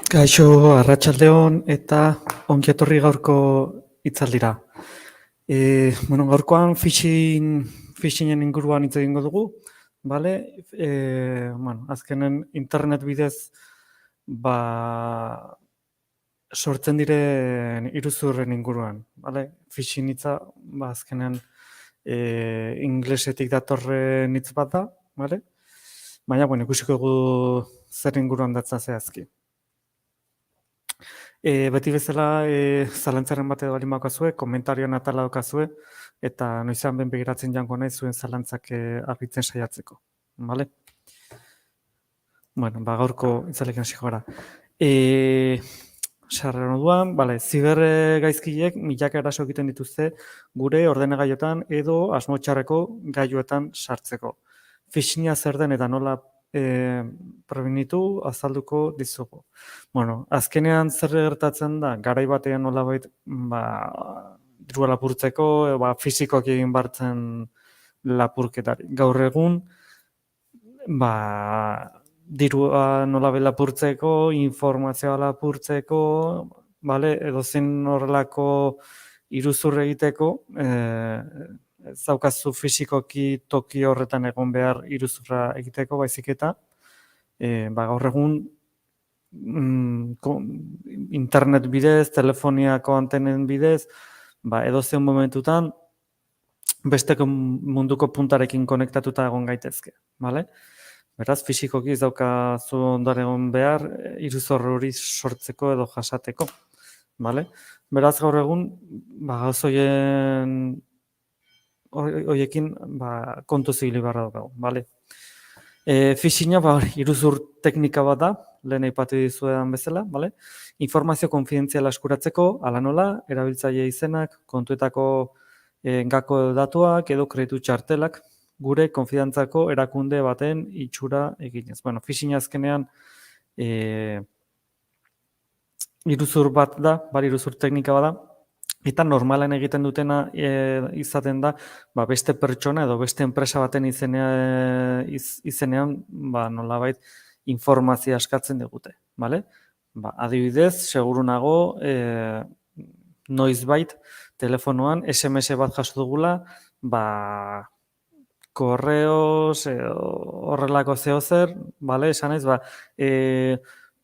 Kaixo, arratsaldeon eta ongi etorri gaurko hitzaldira. Gaurkoan phishingen inguruan hitz egingo dugu, bale? Azkenen internet bidez sortzen diren iruzurren inguruan, bale? Phishing hitza azkenen inglesetik datorren hitz bat da, bale? Baina, ikusiko dugu zer inguruan datza zehazki. Beti bezala, zalantzaren bat edo balin bakazue, komentarioan atala daukazue, eta noizean ben begiratzen jango nahi zuen zalantzak argitzen saiatzeko. Bale? Gaurko itzalekin hasiko gara. Sarrera moduan, ziber gaizkileek milaka eraso egiten dituzte gure ordenagailuetan edo asmo txarreko gailuetan sartzeko. Phishinga zer den eta nola prebenitu azalduko dizugu. Azkenean zer gertatzen da, garai batean nolabait dirua lapurtzeko, fisikoak egin bartzen lapurketari. Gaur egun, dirua nolabait lapurtzeko, informazioa lapurtzeko, edozein horrelako iruzur egiteko, ez daukazu fisikoki toki horretan egon behar iruzurra egiteko, baizik eta gaur egun internet bidez, telefoniako antenen bidez, edozein momentutan besteko munduko puntarekin konektatuta egon gaitezke, bale? Beraz, fisikoki ez daukazu ondoren egon behar iruzur hori sortzeko edo jasateko, bale? Beraz, gaur egun, hoiekin kontu zibili barra daukagu, bale? Phishinga iruzur teknika bat da, lehen aipatu dizuedan bezala, bale? Informazio konfidentziala eskuratzeko, ala nola, erabiltzaile izenak, kontuetako gako datuak edo kreditu txartelak, gure konfidantzako erakunde baten itxura eginez. Phishinga azkenean iruzur bat da, iruzur teknika bat da, eta normalan egiten dutena izaten da, beste pertsona edo beste enpresa baten izenean nolabait informazioa eskatzen digute, bale? Adibidez, seguru nago, noizbait telefonoan SMS bat jaso dugula, korreos, horrelako zehozer, bale, esan ez,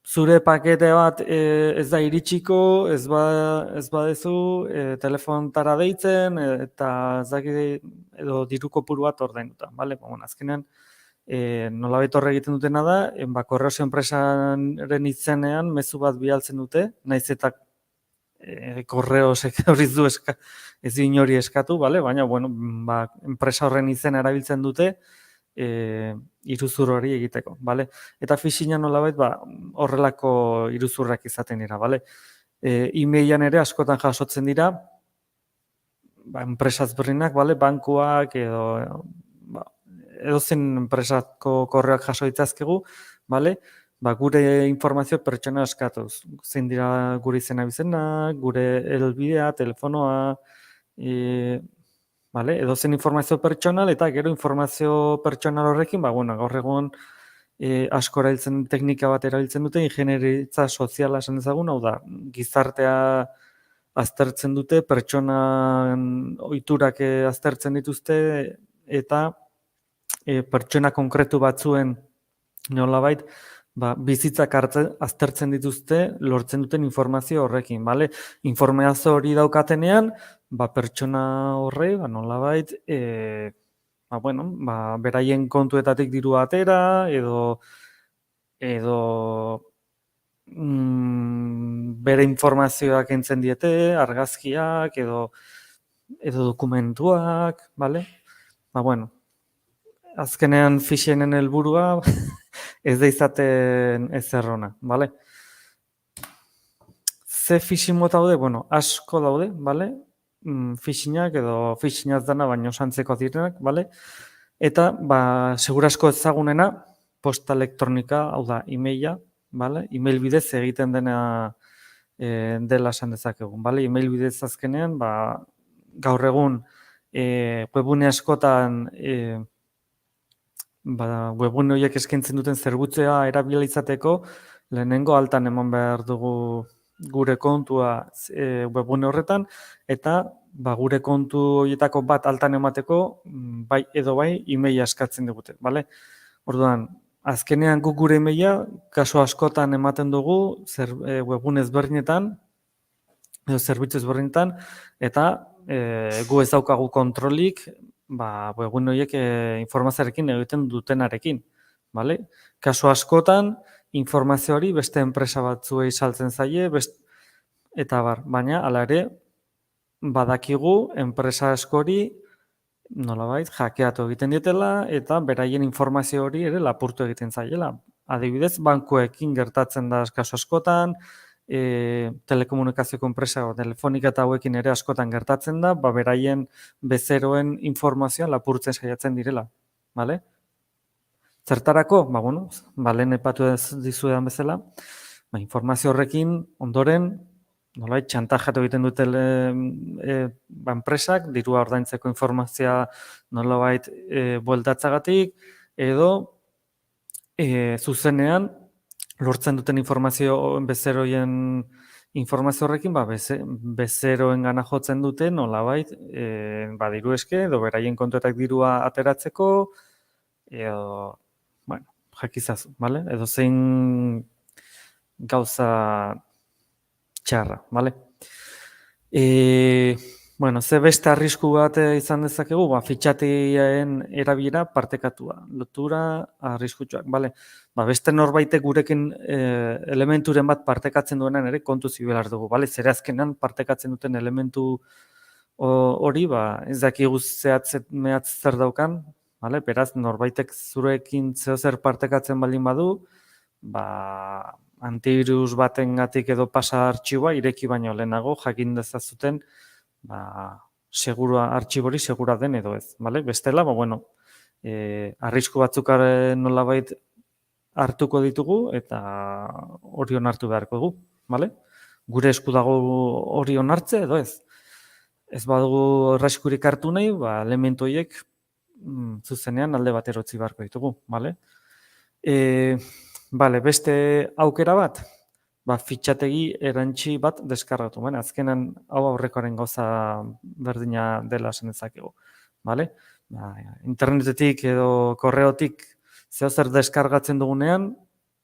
zure pakete bat ez da iritsiko, ez badezu telefontara deitzen eta edo diru kopuru bat ordainduta, bale? Azkenean nolabait horre egiten dutena da, korreos enpresaren izenean mezu bat bialtzen dute, naiz eta korreosek hori ez du inori eskatu, bale? Baina, enpresa horren izena erabiltzen dute iruzur hori egiteko, bale? Eta phishinga nolabait, horrelako iruzurrak izaten dira, bale? E-mailan ere askotan jasotzen dira, enpresa ezberdinak, bale? Bankuak edozein enpresako korreoak jaso ditzazkegu, bale? Gure informazio pertsona eskatuz. Zein dira gure izena bizenak, gure helbidea, telefonoa, edozein informazio pertsonal eta gero informazio pertsonal horrekin, gaur egun asko erabiltzen teknika bat erabiltzen dute, ingenieritza soziala esan dezagun, hau da, gizartea aztertzen dute, pertsonan ohiturak aztertzen dituzte eta pertsona konkretu batzuen nolabait, bizitzak aztertzen dituzte, lortzen duten informazio horrekin, bale? Informazio hori daukatenean, pertsona horrei, nolabait, beraien kontuetatik diru atera, edo bere informazioak entzen diete, argazkiak, edo dokumentuak, bale? Azkenean phishingen helburua ez da izaten ezer ona, bale? Ze phishing mota daude? Asko daude, bale? Phishingak edo phishingaz dana baino santzeko direnak, bale? Eta, segurasko ezagunena, posta elektronika, hau da, emaila, bale? Email bidez egiten dena dela esan dezakegun, bale? Email bidez azkenean, gaur egun webune askotan webgune horiek eskaintzen duten zerbitzua erabili izateko, lehenengo altan eman behar dugu gure kontua webgune horretan, eta gure kontu horietako bat altan emateko, bai edo bai emaila eskatzen digute, bale? Orduan, azkenean guk gure emaila kasu askotan ematen dugu webgune ezberdinetan, edo zerbitzu ezberdinetan, eta gu ez daukagu kontrolik, webgune horiek informazioarekin egiten dutenarekin, bale? Kasu askotan, informazio hori beste enpresa batzuei saltzen zaie, eta baina hala ere badakigu enpresa askori nolabait hackeatu egiten dietela eta beraien informazio hori ere lapurtu egiten zaiela. Adibidez, bankuekin gertatzen da kasu askotan, telekomunikazioko enpresa telefonika eta hauekin ere askotan gertatzen da, beraien bezeroen informazioa lapurtzen saiatzen direla, bale? Zertarako? Lehen aipatu dizuedan bezala, informazio horrekin ondoren nolabait txantajatu egiten dute enpresak, dirua ordaintzeko informazioa nolabait bueltatzagatik, edo zuzenean lortzen duten informazio bezeroien informazio horrekin, bezeroen gana jotzen dute nolabait diru eske, edo beraien kontuetak dirua ateratzeko, edo, jakizazu, bale? Edo zein gauza txarra, bale? Ze beste arrisku bat izan dezakegu, fitxategien erabilera partekatua, lotura arriskutsuak, bale? Beste norbaitek gurekin elementuren bat partekatzen duenan ere kontu zibelar dugu, bale? Zere azkenan partekatzen duten elementu hori, ez dakigu zehatz zer daukan, bale? Beraz, norbaitek zurekin zeozer partekatzen baldin badu, antivirus batengatik edo pasa artxiboa ireki baino lehenago jakin dezazuten segura artxibori segura den edo ez, bale? Bestela, arrisku batzuk nolabait hartuko ditugu eta hori onartu beharko dugu, bale? Gure esku dago hori onartze edo ez. Ez badugu arriskurik hartu nahi, elementu horiek zuzenean alde batera utzi beharko ditugu, bale? Beste aukera bat, fitxategi erantsi bat deskargatu. Azkenan hau aurrekoaren gauza berdina dela esan dezakegu. Internetetik edo korreotik zeozer deskargatzen dugunean,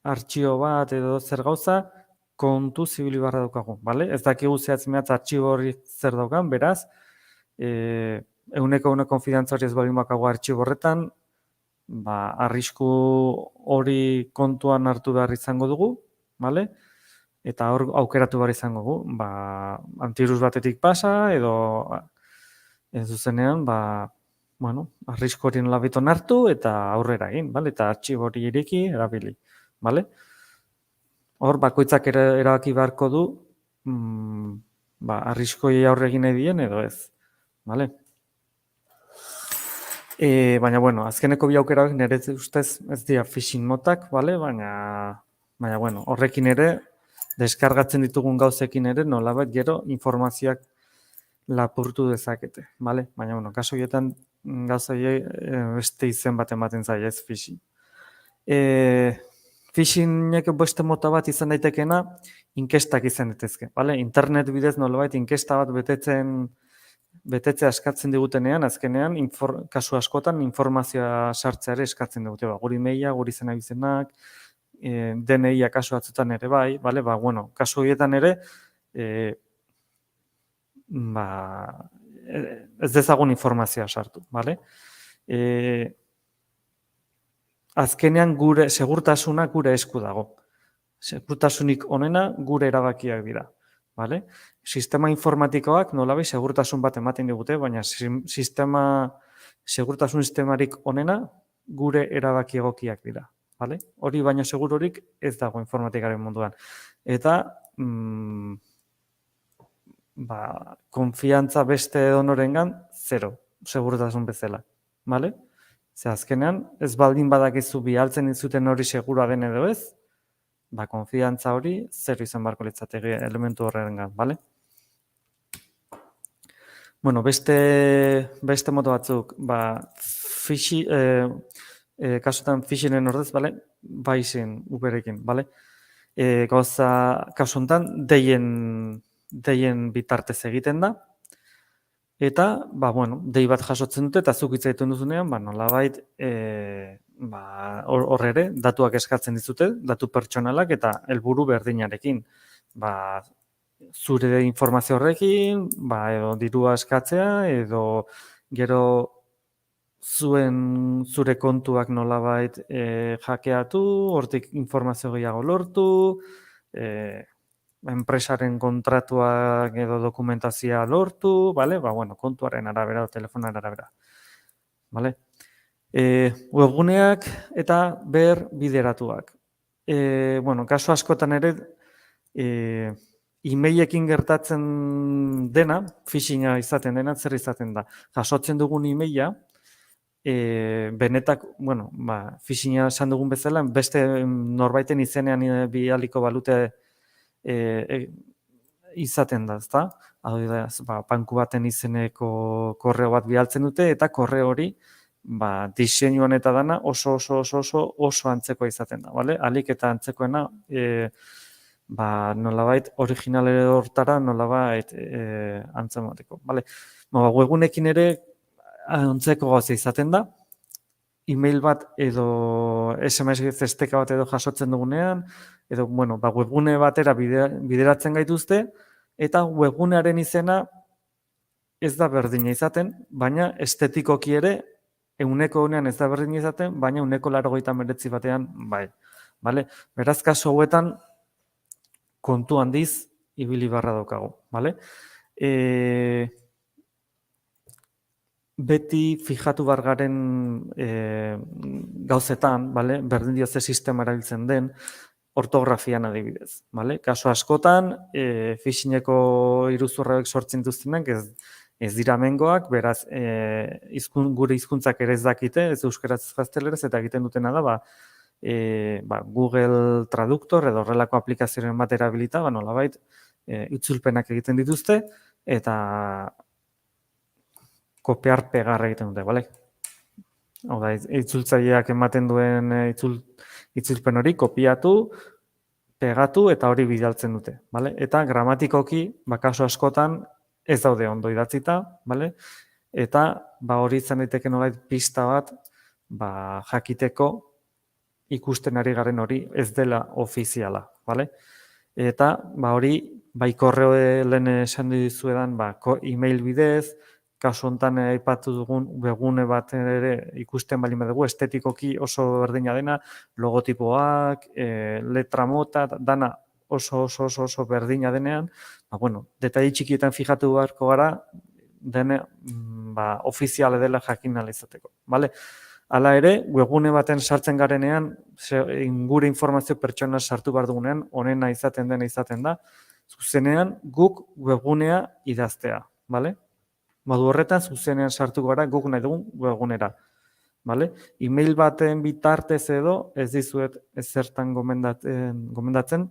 artxio bat edo zer gauza kontu zibili barra daukagu. Ez dakigu zehatz mehatz artxibo hori zer daukan, beraz, euneko konfidantza hori ez baldin bakagu artxibo horretan, arrisku hori kontuan hartu behar izango dugu, eta hor aukeratu behar izango dugu, antivirus batetik pasa, edo zuzenean, arrisku hori nolabait onartu eta aurrera egin, eta artxibo hori ireki erabili, Hor, bakoitzak erabaki beharko du, arriskoi aurre egin nahi dien edo ez, Baina, azkeneko bi aukerak nire ustez ez dira phishing motak, baina, horrekin ere, deskargatzen ditugun gauzekin ere, nolabait gero informazioak lapurtu dezakete, baina, kaso horietan gauza beste izen bat ematen zaila ez phishing. Phishingek beste mota bat izan daitekena, inkestak izan daitezke, internet bidez nolabait inkesta bat betetzea eskatzen digutenean, azkenean, kasu askotan, informazioa sartzea ere eskatzen digute. Guri maila, guri izena bizenak, DNI-a kasu batzutan ere bai, kasu horietan ere, ez dezagun informazioa sartu, Azkenean gure segurtasuna gure esku dago. Segurtasunik onena gure erabakiak dira. Sistema informatikoak nolabait segurtasun bat ematen digute, baina segurtasun sistemarik onena gure erabaki egokiak dira. Hori baino segururik ez dago informatikaren munduan. Eta konfiantza beste edonorengan zero, segurtasun bezala. Ze azkenean, ez baldin badakizu bialtzen dizuten hori segura den edo ez, konfiantza hori zero izan beharko litzateke elementu horrengan, Beste moto batzuk, kasutan phishingen ordez, bale? Bai zen Uberekin, bale? Gauza, kasu honetan, deien bitartez egiten da, eta, dei bat jasotzen dute, eta zuk hitz egiten duzunean, nolabait, hor ere, datuak eskatzen dizute, datu pertsonalak eta helburu berdinarekin. Zure informazio horrekin, edo dirua eskatzea, edo gero zure kontuak nolabait hackeatu, hortik informazio gehiago lortu, enpresaren kontratuak edo dokumentazioa lortu, kontuaren arabera o telefonaren arabera. Webguneak eta bideratuak. Kasu askotan ere, e-mailekin gertatzen dena, phishinga izaten dena, zer izaten da. Jasotzen dugun e-maila, benetak, phishinga esan dugun bezala, beste norbaiten izenean bidaliko balute izaten da, ezta? Hau da, banku baten izeneko korreo bat bidaltzen dute, eta korreo hori, diseinuan eta dana oso antzekoa izaten da, bale? Alik eta antzekoena, nolabait, originale hortara nolabait antzemateko, bale? Webgunekin ere antzeko gauza izaten da, e-mail bat edo SMS esteka bat edo jasotzen dugunean, edo, webgune batera bideratzen gaituzte, eta webgunearen izena ez da berdina izaten, baina estetikoki ere, euneko honean ez da berdina izaten, baina euneko 89 batean bai. Bale? Beraz, kasu hauetan, kontu handiz, ibili barra daukagu. Bale? Beti fijatu bargaren gauzetan, berdin dio ze sistema erabiltzen den, ortografian adibidez. Kasu askotan, phishingeko iruzurrak sortzen duztenak ez dira mengoak, beraz, gure hizkuntzak ere ez dakite, ez euskaraz gazteleraz, eta egiten dutena da, Google Traductor edo horrelako aplikazioen bat erabilita, nolabait, itzulpenak egiten dituzte, eta kopiar pegar egiten dute, bale? Hau da, itzultzaileak ematen duen itzulpen hori kopiatu, pegatu eta hori bidaltzen dute, bale? Eta gramatikoki, kasu askotan ez daude ondo idatzita, bale? Eta hori izan daiteke nolait pista bat, jakiteko ikusten ari garen hori ez dela ofiziala, bale? Eta hori, korreo lehen esan dizuedan, e-mail bidez, kasu honetan aipatu dugun webgune bat ere ikusten bali dugu, estetikoki oso berdina dena, logotipoak, letra mota, dana oso berdina denean, detaile txikietan fijatu beharko gara, dene ofiziale dela jakin ahal izateko, bale? Hala ere, webgune baten sartzen garenean, gure informazio pertsona sartu behar dugunean, honena izaten da, zuzenean guk webgunea idaztea, bale? Modu horretan, zuzenean sartu gara guk nahi dugun webgunera. E-mail baten bitartez edo, ez dizuet ezertan gomendatzen,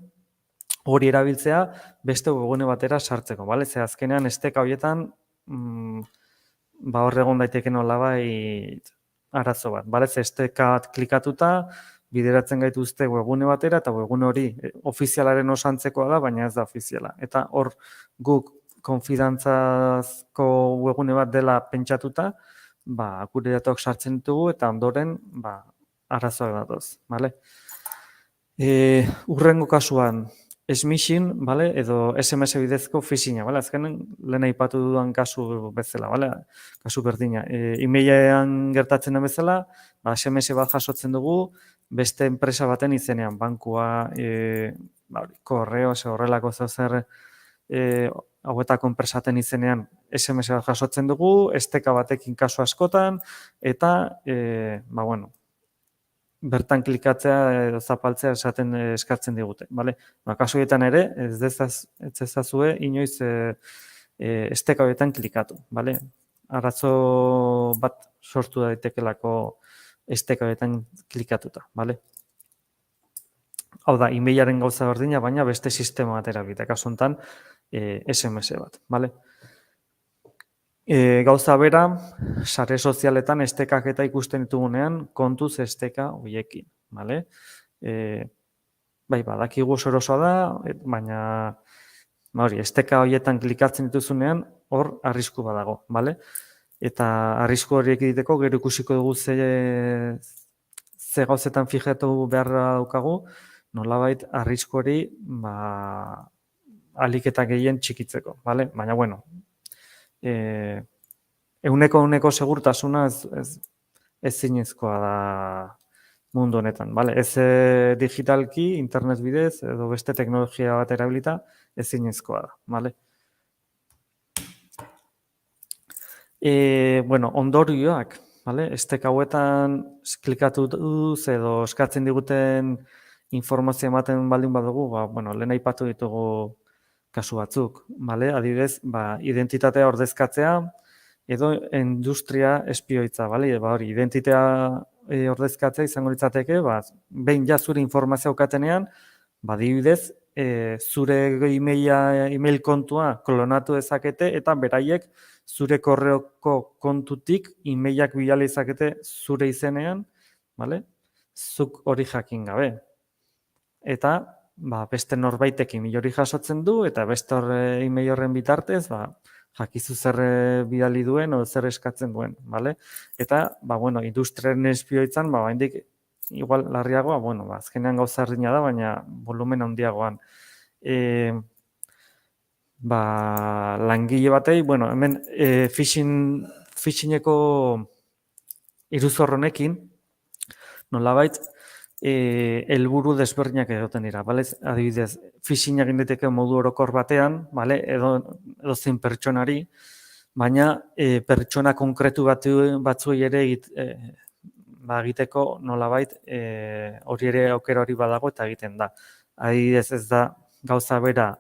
hori erabiltzea beste webgune batera sartzeko. Ze azkenean, esteka horietan, hor egon daiteke nolabait arazo bat. Ze esteka bat klikatuta, bideratzen gaituzte webgune batera, eta webgune hori ofizialaren oso antzekoa da, baina ez da ofiziala. Eta hor guk konfidantzazko webgune bat dela pentsatuta, gure datuak sartzen ditugu eta ondoren arazoak datoz. Hurrengo kasuan, smishing, edo SMS bidezko phishinga. Azkenen lehen aipatu dudan kasu bezala, kasu berdina. E-mailean gertatzen den bezala, SMS bat jasotzen dugu, beste enpresa baten izenean, bankua, korreo, horrelako zer hauetako enpresaten izenean SMS bat jasotzen dugu, esteka batekin kasu askotan, eta, bertan klikatzea edo zapaltzea eskatzen digute. Kasu horietan ere, ez ezazue inoiz esteka horietan klikatu. Arazo bat sortu daitekelako esteka horietan klikatuta. Hau da, e-mailaren gauza berdina, baina beste sistema bat erabilita, kasu honetan SMS bat. Gauza bera, sare sozialetan estekaketa ikusten ditugunean, kontuz esteka horiekin, bale? Bai, badakigu oso erosoa da, baina hori, esteka horietan klikatzen dituzunean, hor arrisku badago, bale? Eta arrisku horiek egiteko gero ikusiko dugu ze gauzetan fijatu beharra daukagu, nolabait arrisku hori ahalik eta gehien txikitzeko, bale? Baina, bueno, ehuneko segurtasuna ez zinezkoa da mundu honetan, bale? Ez digitalki, internet bidez, edo beste teknologia bat erabilita, ez zinezkoa da, bale? Bueno, ondorioak, bale? Estek hauetan klikatu duz edo eskatzen diguten informazio ematen baldin badugu, bueno, lehen aipatu ditugu kasu batzuk, bale? Adibidez, identitatea ordezkatzea edo industria espioitza, bale? Hori, identitatea ordezkatzea izango litzateke, behin ja zure informazioa daukatenean, adibidez, zure email kontua klonatu dezakete eta beraiek zure korreoko kontutik emailak bidali dezakete zure izenean, bale? Zuk hori jakin gabe. Eta beste norbaitek email hori jasotzen du eta beste email horren bitartez, jakizu zer bidali duen edo zer eskatzen duen, bale? Eta, bueno, industriaren espioitzan, oraindik igual larriagoa, bueno, azkenean gauza erdina da, baina volumen handiagoan. Langile batei, bueno, hemen phishingeko iruzur honekin, nolabait, helburu desberdinak egoten dira, bale? Adibidez, phishing egin daiteke modu orokor batean, bale? Edo zein pertsonari, baina pertsona konkretu batzuei ere egiteko nolabait hori ere aukera hori badago eta egiten da. Adibidez, ez da gauza bera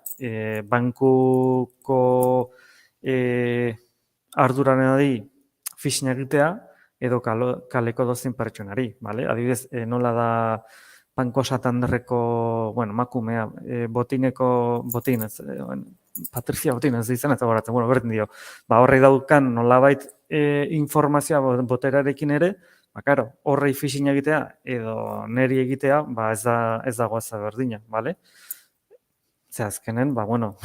bankuko arduranari phishing egitea edo kaleko dozein pertsonari, bale? Adibidez, nola da Banko Santanderreko, bueno, emakumea, Patrizia Botin ez izan eta goratzen, bueno, berdin dio. Horrei daukan nolabait informazioa boterarekin ere, karo, horrei phishing egitea edo neri egitea, ez dago ez berdina, bale? Ze azkenen, bueno,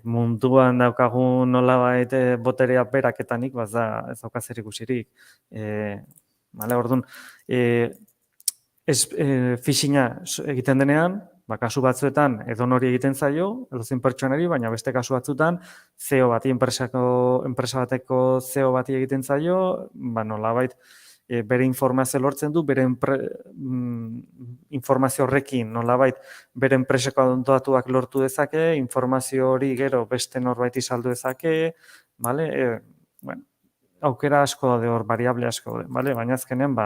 munduan daukagun nolabait boterea beraketanik, ez dauka zer ikusirik. Bale, orduan, phishinga egiten denean, kasu batzuetan edonori egiten zaio, edozein pertsonari, baina beste kasu batzuetan CEO bati, enpresa bateko CEO bati egiten zaio, nolabait bere informazio lortzen du, bere informazio horrekin nolabait bere enpreseko datuak lortu dezake, informazio hori gero beste norbaiti saldu dezake, bale? Bueno, aukera asko daude hor, variable asko daude, bale? Baina azkenean,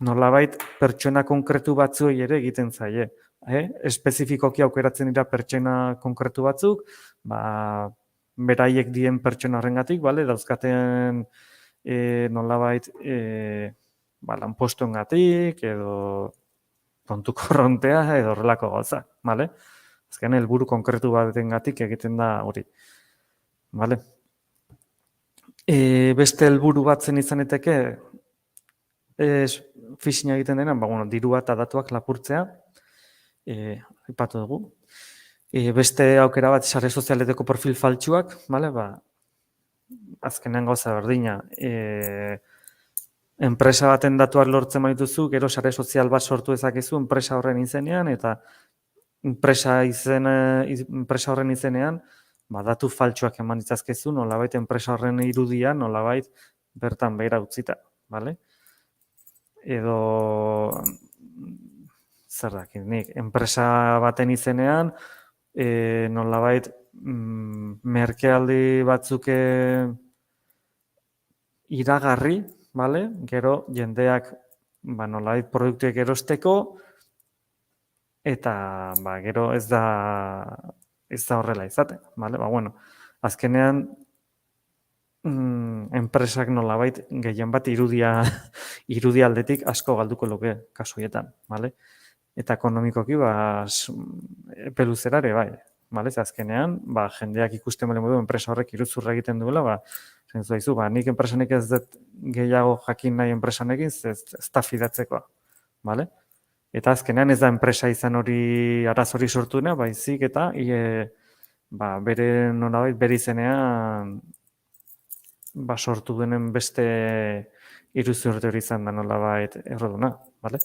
nolabait pertsona konkretu batzuei ere egiten zaie. Espezifikoki aukeratzen dira pertsona konkretu batzuk, beraiek dien pertsona horrengatik, bale? Dauzkaten nolabait lanpostuengatik edo kontu korrontea edo horrelako gauza, bale? Azken helburu konkretu batengatik egiten da hori, bale? Beste helburu bat zen izaneteke phishing egiten denean, dirua eta datuak lapurtzea, aipatu dugu. Beste aukera bat sare sozialeteko profil faltsuak, bale? Azkenean gauza berdina, enpresa baten datuak lortzen badituzu, gero sare sozial bat sortu dezakezu enpresa horren izenean, eta enpresa horren izenean, datu faltsuak eman ditzazkezu, nolabait enpresa horren irudia, nolabait bertan behera utzita, bale? Edo, zer dakit, nik, enpresa baten izenean, nolabait merkealdi batzuk iragarri, bale? Gero jendeak nolabait produktuek erosteko eta gero ez da horrela izaten, bale? Bueno, azkenean enpresak nolabait gehien bat irudia aldetik asko galduko luke kasu horietan, bale? Eta ekonomikoki peluzera ere bai. bale? Ze azkenean, jendeak ikusten bali modu enpresa horrek iruzurra egiten duela, zentzu daizu, nik enpresanek ez dut gehiago jakin nahi enpresanekin, ez da fidatzekoa, bale? Eta azkenean ez da enpresa izan hori arazori sortu dena, baizik eta bere nolabait bere izenean sortu denen beste iruzurte hori izan da nolabait erroduna, bale?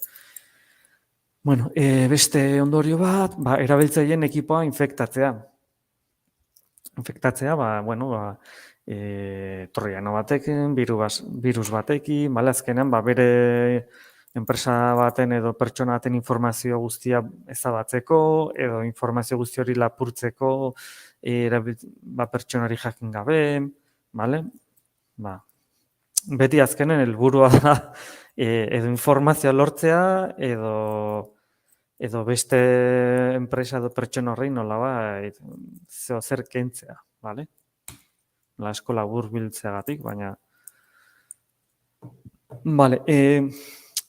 Bueno, beste ondorio bat, erabiltzaileen ekipoa infektatzea. Infektatzea, troiano batekin, virus batekin, bale, azkenean, bere enpresa baten edo pertsona baten informazio guztia ezabatzeko, edo informazio guzti hori lapurtzeko, pertsonari jakin gabe, bale? Beti azkenen helburua da edo informazioa lortzea, edo beste enpresa edo pertsona horrein nolabait zer kentzea, bale? Asko labur biltzeagatik, baina... Bale,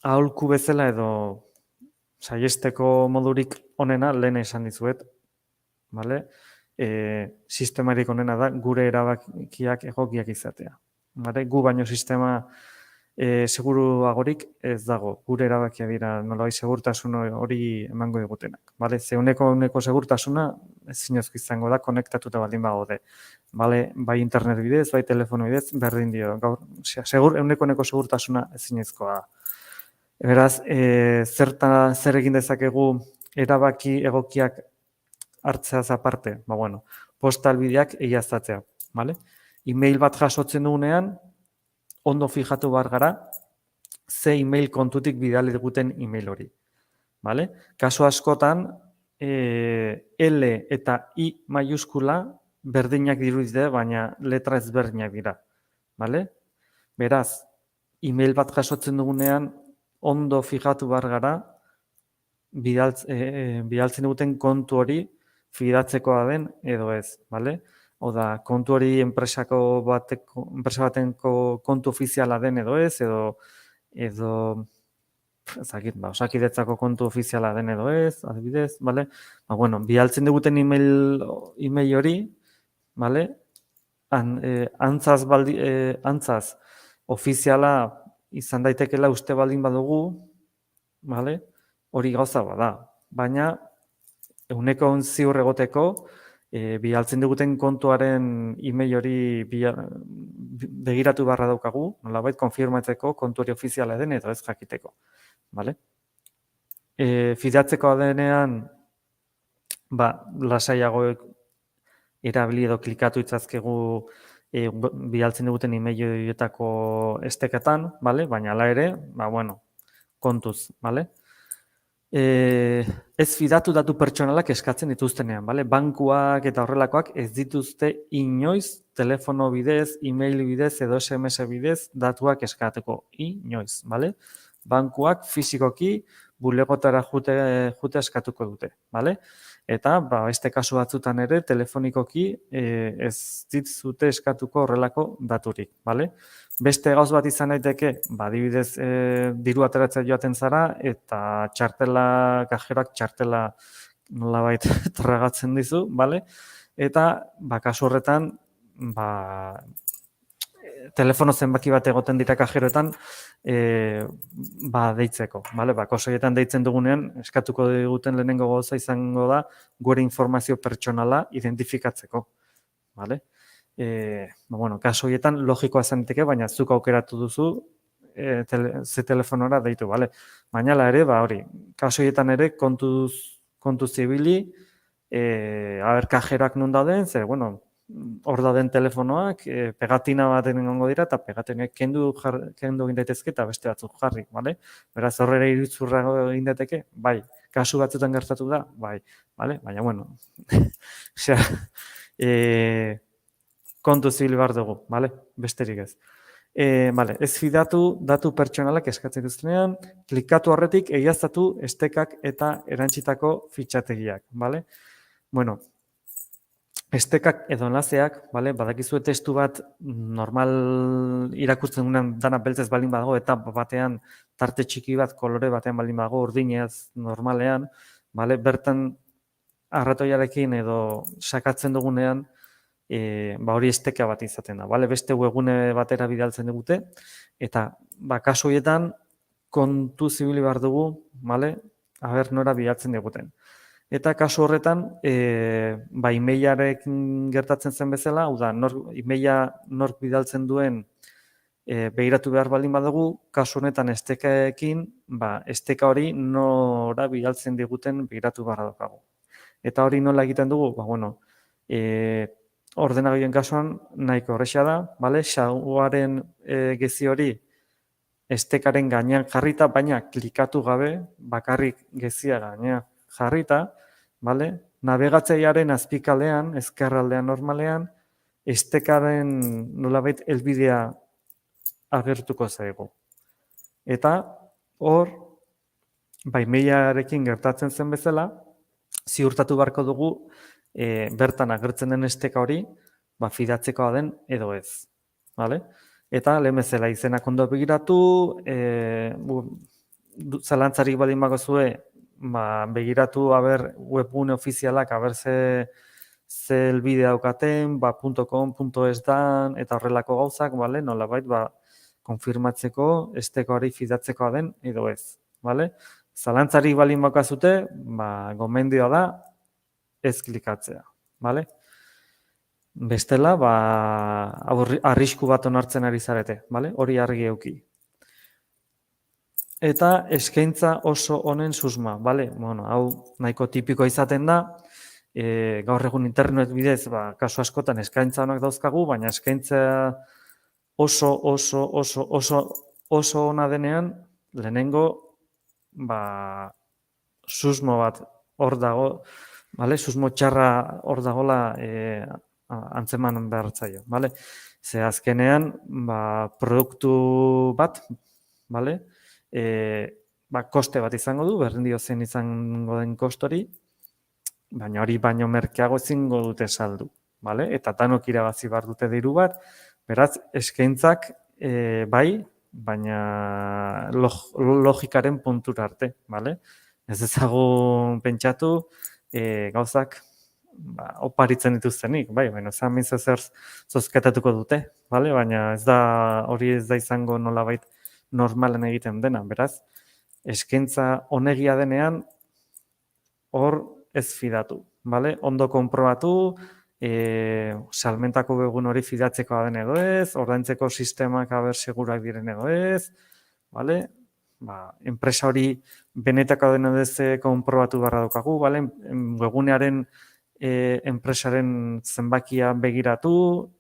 aholku bezala edo saiesteko modurik onena lehen esan dizuet, bale? Sistemarik onena da gure erabakiak egokiak izatea. Bale? Gu baino sistema seguruagorik ez dago. Gure erabakia dira nolabait segurtasun hori emango egutenak. Bale? Ze uneko segurtasuna ezinezko izango da konektatuta baldin bagaude. Bale? Bai internet bidez, bai telefono bidez, berdin dio. Gaur, uneko segurtasuna ezinezkoa. Beraz, zer egin dezakegu erabaki egokiak hartzeaz aparte? Postal bideak egiaztatzea. Bale? E-mail bat jasotzen dugunean, ondo fijatu behar gara, ze e-mail kontutik bidali duguten e-mail hori. Vale? Kasu askotan, L eta I maiuskula berdinak dirudite, baina letra ezberdinak dira. Vale? Beraz, e-mail bat jasotzen dugunean, ondo fijatu behar gara, bidaltzen duguten kontu hori fidatzekoa den edo ez. Vale? Oda, kontu hori enpresa batenko kontu ofiziala den edo ez, edo Osakidetzako kontu ofiziala den edo ez, adibidez, bale? Bidaltzen diguten e-mail hori, bale? Antzaz ofiziala izan daitekela uste baldin badugu, bale? Hori gauza bada, baina eguneko ziur egoteko, bidaltzen diguten kontuaren e-mail hori begiratu beharra daukagu, nolabait konfirmatzeko kontu hori ofiziala den edo ez jakiteko. Vale? Fidatzeko denean, lasaiago erabili edo klikatu itzazkegu bidaltzen diguten e-mailetako esteketan, vale? Baina hala ere, kontuz, vale? Ez fidatu datu pertsonalak eskatzen dituztenean, vale? Bankuak eta horrelakoak ez dituzte inoiz telefono bidez, e-mail bidez edo SMS bidez datuak eskateko, inoiz, vale? Bankuak fizikoki bulegotara jute eskatuko dute, bale? Eta, beste kasu batzutan ere, telefonikoki ez ditzute eskatuko horrelako daturik, bale? Beste gauz bat izan daiteke, adibidez, diru ateratzea joaten zara, eta kajeroak txartela nolabait tragatzen dizu, bale? Eta, kasu horretan, telefono zenbaki bat egoten dira kajeroetan deitzeko. Kasoietan deitzen dugunean, eskatuko diguten lehenengo gauza izango da gure informazio pertsonala identifikatzeko. Kasoietan logikoa zeniteke, baina zuk aukeratu duzu ze telefonora deitu. Baina ere, kasoietan ere kontu zibili, kajeroak non dauden, hor dauden telefonoak, pegatina baten egongo dira, eta pegatinek kendu egin daitezke eta beste batzuk jarri, bale? Beraz, horrela iruzurra egin daiteke, bai, kasu batzutan gertatu da, bai, bale? Baina, kontu zibil behar dugu, bale? Besterik ez. Ez fidatu datu pertsonalak eskatzen duztenean, klikatu horretik egiaztatu estekak eta erantzitako fitxategiak, bale? Estekak edo enlazeak, badakizue testu bat normal irakurtzen duenan dana beltzez baldin badago eta batean tarte txiki bat kolore batean baldin badago urdinez normalean, bertan arratoiarekin edo sakatzen dugunean, hori esteka bat izaten da, bale? Beste webgune batera bidaltzen digute, eta kasu horietan kontu zibili behar dugu, bale? Aber nora bidaltzen diguten. Eta kasu horretan, e-mailarekin gertatzen zen bezala, hau da, e-maila nork bidaltzen duen begiratu behar baldin badugu, kasu honetan estekaekin, esteka hori nora bidaltzen diguten begiratu behar daukagu. Eta hori nola egiten dugu? Bueno, ordenagailuaren kasuan nahiko horrexea da, bale? Xaguaren gezi hori estekaren gainean jarrita, baina klikatu gabe, bakarrik gezia gainean jarrita, bale? Nabigatzailearen azpikaldean, ezkerraldean normalean, estekaren nolabait helbidea agertuko zaigu. Eta hor, e-mailarekin gertatzen zen bezala, ziurtatu beharko dugu bertan agertzen den esteka hori fidatzekoa den edo ez. Vale? Eta lehen bezala izenak ondo begiratu, zalantzarik baldin bakozue, begiratu webgune ofizialak ze helbide daukaten, .com, .es dan, eta horrelako gauzak, vale? Nolabait konfirmatzeko esteka hori fidatzekoa den edo ez. Vale? Zalantzarik baldin bakozute, gomendioa da ez klikatzea. Vale? Bestela, arrisku bat onartzen ari zarete, vale? Hori argi eduki. Eta eskaintza oso honen susma, vale? Bueno, hau nahiko tipikoa izaten da, gaur egun internet bidez, kasu askotan eskaintza honak dauzkagu, baina eskaintza oso ona denean, lehenengo, susmo bat hor dago, vale? Susmo txarra hor dagola antzeman behartzaio, vale? Ze azkenean, produktu bat, vale? Koste bat izango du, berdin dio zein izango den kostori, baina hori baino merkeago ezingo dute saldu, vale? Eta danok irabazi behar dute diru bat, beraz, eskaintzak bai, baina logikaren puntura arte, vale? Ez ezagun pentsatu, gauzak oparitzen dituztenik, bai, baina zamin zer zozketatuko dute, vale? Baina hori ez da izango nolabait normalen egiten dena, beraz, eskaintza onegia denean hor ez fidatu, vale? Ondo konprobatu, salmentako webgune hori fidatzekoa den edo ez, ordaintzeko sistemak segurak diren edo ez, vale? Enpresa hori benetako den edo ez konprobatu barra daukagu, vale? Webgunearen enpresaren zenbakia begiratu,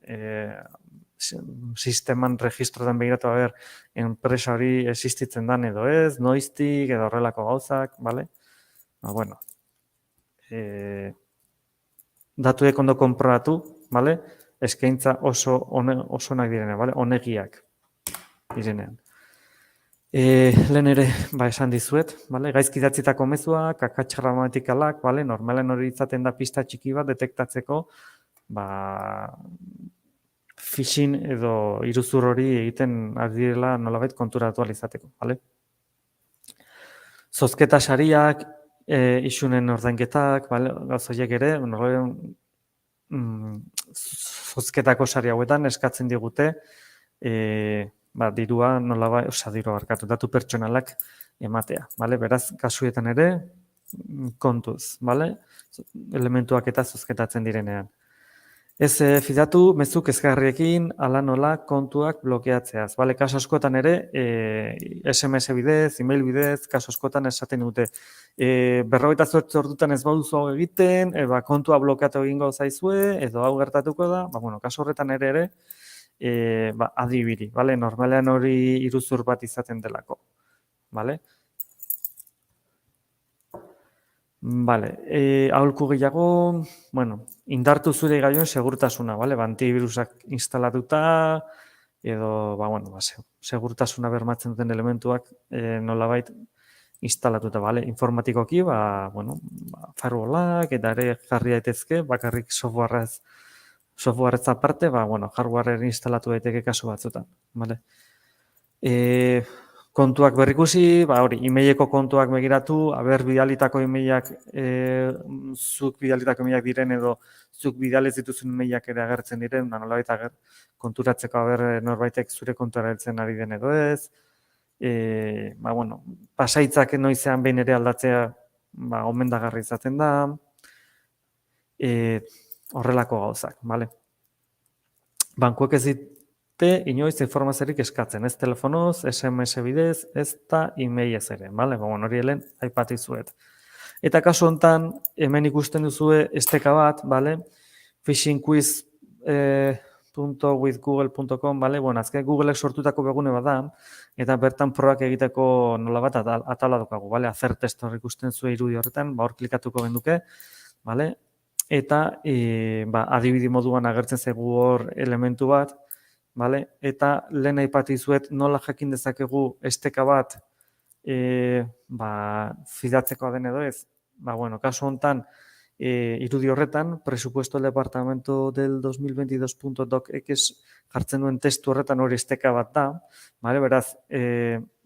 sisteman registrotan begiratu enpresa hori existitzen dan edo ez, noiztik edo horrelako gauzak, vale? Bueno, datuek ondo konprobatu, vale? Eskaintza oso onak direnean, vale? Onegiak direnean. Lehen ere, esan dizuet, vale? Gaizki idatzitako mezuak, akats gramatikalak, vale? Normalen hori izaten da pista txiki bat detektatzeko, phishing edo iruzur hori egiten ari direla nolabait konturatu ahal izateko, vale? Zozketa sariak, isunen ordainketak, vale? Gauz horiek ere, zozketako sari hauetan eskatzen digute dirua nolabait, dirua barkatu, datu pertsonalak ematea, vale? Beraz, kasuetan ere kontuz, vale? Elementuak eta zozketatzen direnean. Ez fidatu mezuk ezgarriekin ala nola kontuak blokeatzeaz. Bale, kaso askotan ere, SMS bidez, email bidez, kaso askotan esaten dute. 48 ordutan ez baduzu hau egiten, kontua blokeatu egingo zaizue, edo hau gertatuko da, kaso horretan ere, adibiri, bale, normalean hori iruzur bat izaten delako. Bale? Bale, aholku gehiago, indartu zure gaioen segurtasuna, bale, antivirusak instalatuta, edo, segurtasuna bermatzen duten elementuak nolabait instalatuta, bale, informatikoki, firewallak, eta ere jarri daitezke, bakarrik softwarez aparte, hardware instalatu daiteke kasu batzutan, bale. kontuak berrikusi, hori, emaileko kontuak begiratu, bidalitako emailak, zuk bidalitako emailak diren edo zuk bidalez dituzun emailak ere agertzen diren, nolabait konturatzeko norbaitek zure kontuara heltzen ari den edo ez. Pasaitzak noizean behin ere aldatzea, omendagarri izaten da. Horrelako gauzak, bale? Bankuek ez dute inoiz informaziorik eskatzen, ez telefonoz, SMS bidez, ez da emailez ere, bale? Hori helen aipatu dizuet. Eta kasu honetan, hemen ikusten duzue esteka bat, bale? phishingquiz.withgoogle.com, bale? Azken Googleek sortutako begune bat da, eta bertan probak egiteko nola bat atala dukagu, bale? Azer testo hor ikusten zuen irudi horretan, hor klikatuko genduke, bale? Eta adibide moduan agertzen zaigu hor elementu bat, bale? Eta lehen aipatu dizuet nola jakin dezakegu esteka bat fidatzekoa den edo ez. Kasu honetan, irudi horretan, presupuesto del departamento del 2022.docx jartzen duen testu horretan hori esteka bat da, bale? Beraz,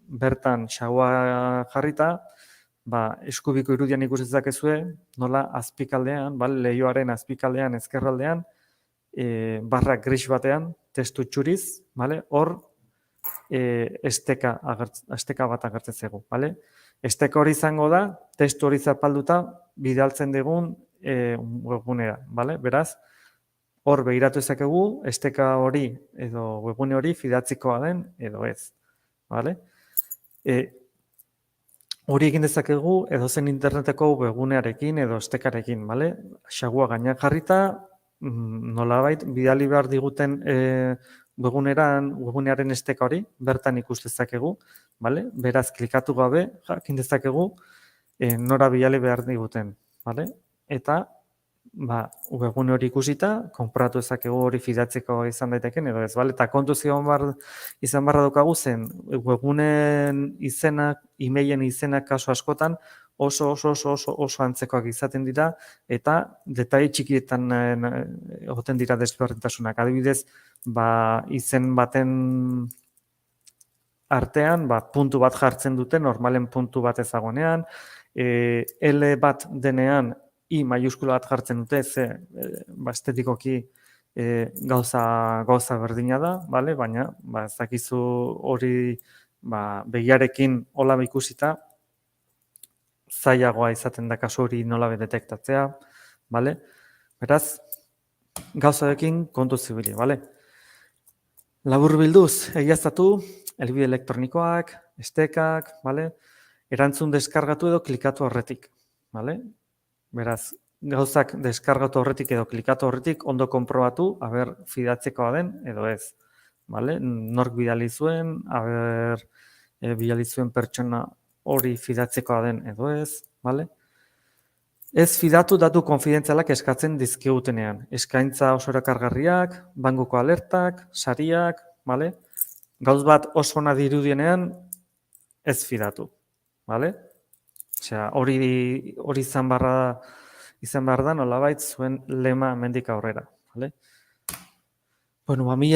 bertan xaua jarrita, eskubiko irudian ikusi dezakezue, nola azpikaldean, lehioaren azpikaldean, ezkerraldean, barra gris batean, testu txuriz, hor esteka bat agertzen zego. Esteka hori izango da, testu hori zapalduta, bidaltzen dugun webgunera. Beraz, hor begiratu ezakegu, esteka hori edo webgune hori fidatzikoa den edo ez. Hori egin dezakegu edozen interneteko webgunearekin edo estekarekin, xagua gainak jarrita, nolabait bidali behar diguten webgunearen esteka hori, bertan ikus dezakegu, beraz klikatu gabe jakin dezakegu nora bidali behar diguten, eta webgune hori ikusita, konpratu ezakegu hori fidatzeko izan daiteken edo ez, eta kontu izan barra daukagu zen, webguneen izenak, emailen izenak kasu askotan oso antzekoak izaten dira eta detai txikietan egoten dira desberdintasunak. Adibidez, izen baten artean, puntu bat jartzen dute, normalen puntu bat ezagonean, L bat denean, I maiuskula bat jartzen dute, estetikoki gauza berdina da, baina ez dakizu hori begiarekin hola ikusita, zailagoa izaten da kasu hori nola detektatzea, beraz, gauzarekin kontu zibili, labur bilduz, egiaztatu, helbide elektronikoak, estekak, erantzun deskargatu edo klikatu horretik, beraz, gauzak deskargatu horretik edo klikatu horretik ondo konprobatu, fidatzekoa den edo ez. Nork bidali zuen, bidali zuen pertsona hori fidatzekoa den edo ez. Ez fidatu datu konfidentzialak eskatzen dizkigutenean. Eskaintza oso erakargarriak, bankuko alertak, sariak, gauz bat oso ona dirudienean ez fidatu. Hori izan behar da nolabait zuen lema hemendik aurrera. Mila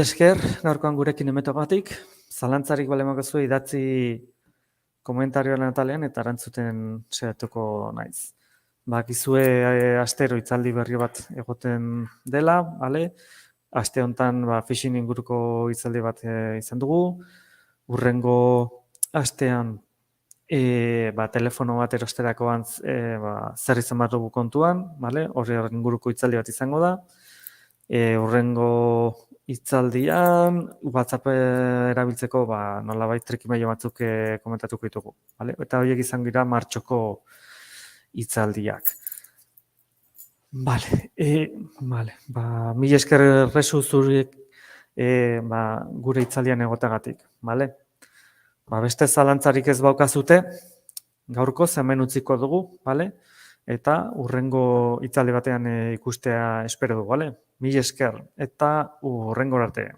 esker, gaurkoan gurekin emetogatik, zalantzarik balemako zuen idatzi komentarioaren atalean eta erantzuten saiatuko naiz. Bakizue astero hitzaldi berri bat egoten dela, aste honetan phishing inguruko hitzaldi bat izan dugu, hurrengo astean telefono bat erosterakoan zer izan bat dugu kontuan, hori inguruko hitzaldi bat izango da. Hurrengo hitzaldian, WhatsApp erabiltzeko nolabait trikimailo batzuk komentatuko ditugu. Eta horiek izan dira martxoko hitzaldiak. Mila esker rezu zuriek gure hitzaldian egotagatik. Beste zalantzarik ez baukazute, gaurko hemen utziko dugu, eta hurrengo hitzaldi batean ikustea espero dugu. Mila esker eta hurrengo arte.